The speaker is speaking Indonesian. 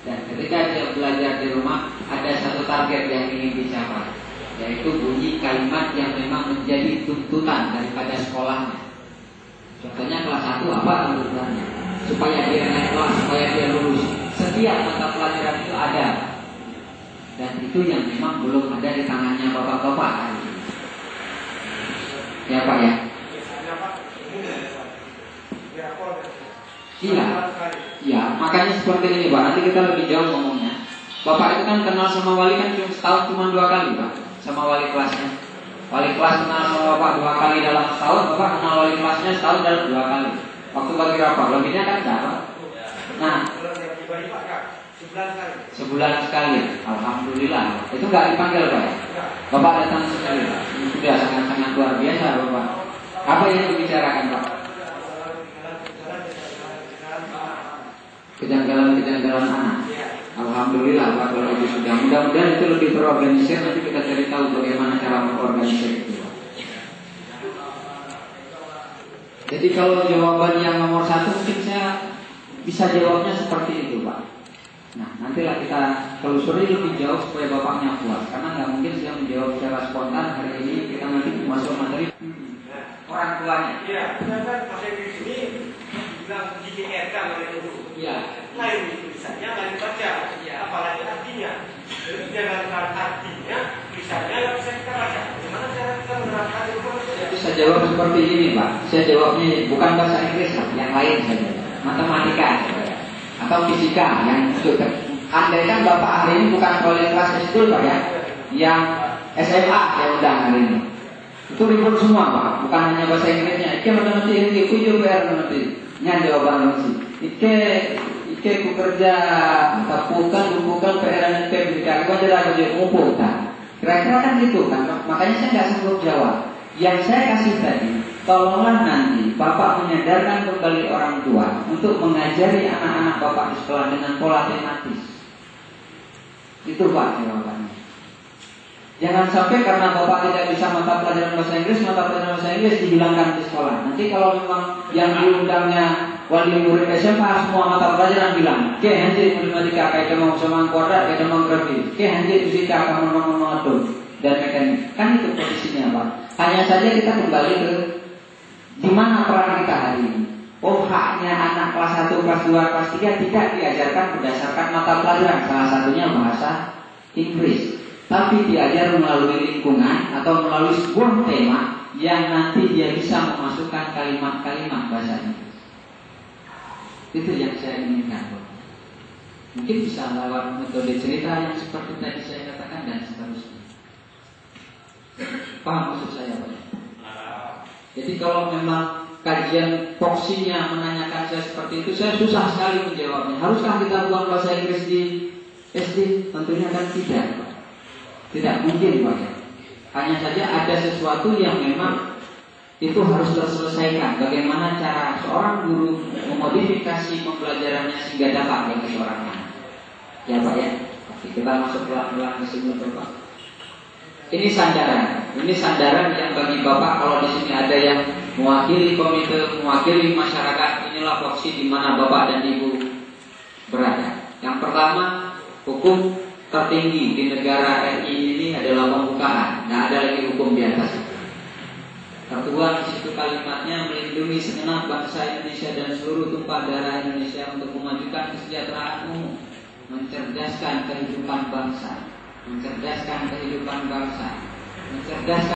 Dan ketika dia belajar di rumah, ada satu target yang ingin dicapai, yaitu bunyi kalimat yang memang menjadi tuntutan daripada sekolahnya. Contohnya kelas 1 apa tuntutannya? Supaya dia naik kelas, supaya dia lulus. Setiap mata pelajaran itu ada. Dan itu yang memang belum ada di tangannya bapak-bapak. Ya Pak ya? Iya. Ya, makanya seperti ini Pak. Nanti kita lebih jauh ngomongnya. Bapak itu kan kenal sama wali kan cuma setahun, cuma 2 kali Pak. Sama wali kelasnya. Wali kelas kenal sama Bapak 2 kali dalam setahun. Bapak kenal wali kelasnya setahun dalam 2 kali. Waktu bagi rapat, lebihnya kan enggak. Nah, sebulan sekali. Alhamdulillah. Itu enggak dipanggil Pak. Bapak datang sekali. Sudah sangat-sangat luar biasa Bapak. Apa yang dibicarakan Pak? Kejanggalan-kejanggalan anak. Alhamdulillah Pak kalau itu sudah. Mudah-mudahan itu lebih terorganisir. Nanti kita cari tahu bagaimana cara mengorganisir itu. Jadi kalau jawaban yang nomor 1 mungkin saya bisa jawabnya seperti itu Pak. Nah nantilah kita telusuri lebih jauh supaya Bapaknya puas. Karena nggak mungkin saya menjawab secara spontan hari ini. Kita nanti masuk materi orang tuanya. Iya, kan pasal di sini bilang GGR kan oleh itu. Iya. Lain tulisannya, lain baca. Ya, apalagi artinya. Jadi jangan artinya, tulisannya yang bisa kita baca. Bagaimana cara kita menerapkan itu? Saya bisa jawab seperti ini Pak. Saya jawabnya bukan bahasa Inggris Pak, yang lain saja. Matematika atau fisika yang itu. Andai kan Bapak hari ini bukan oleh kelas SD Pak ya, yang SMA saya undang hari ini. Itu ribut semua Pak, bukan hanya bahasa Inggrisnya. Ike mesti ini, kujo ber mesti. Nya jawaban mesti. Ike bekerja, bukan PR Ike berita. Kau tidak jadi ngumpul kan? Kira-kira kan gitu kan? Makanya saya nggak sanggup jawab. Yang saya kasih tadi, tolonglah nanti Bapak menyadarkan kembali orang tua untuk mengajari anak-anak Bapak di sekolah dengan pola tematis. Itu Pak jawabannya. Jangan sampai karena Bapak tidak bisa mata pelajaran bahasa Inggris dihilangkan di sekolah. Nanti kalau memang yang diundangnya wali murid SMA semua mata pelajaran bilang, "Ke hanjir matematika kayak mau sama kuadrat, kayak mau grafis. Ke hanjir fisika kamu mau mengatur dan mekanik." Kan itu posisinya Pak. Hanya saja kita kembali ke di mana peran kita hari ini. Oh, haknya anak kelas 1, kelas 2, kelas 3 tidak diajarkan berdasarkan mata pelajaran. Salah satunya bahasa Inggris. Tapi diajar melalui lingkungan atau melalui sebuah tema yang nanti dia bisa memasukkan kalimat-kalimat bahasa Inggris. Itu yang saya inginkan. Mungkin bisa lewat metode cerita yang seperti tadi saya katakan dan seterusnya. Paham maksud saya Pak? Jadi kalau memang kajian porsinya menanyakan saya seperti itu, saya susah sekali menjawabnya. Haruskah kita buang bahasa Inggris di SD? Tentunya kan tidak Pak. Tidak mungkin Pak. Hanya saja ada sesuatu yang memang itu harus terselesaikan. Bagaimana cara seorang guru memodifikasi pembelajarannya sehingga dapat bagi seorang anak. Ya Pak ya. Oke, kita masuk pelan-pelan ke sini Pak. Ini sandaran yang bagi Bapak kalau di sini ada yang mewakili komite, mewakili masyarakat. Inilah posisi di mana Bapak dan Ibu berada. Yang pertama, hukum tertinggi di negara RI ini adalah pembukaan. Nah, ada lagi hukum di atas itu. Tertuang di situ kalimatnya melindungi segenap bangsa Indonesia dan seluruh tumpah darah Indonesia untuk memajukan kesejahteraan umum, mencerdaskan kehidupan bangsa, mencerdaskan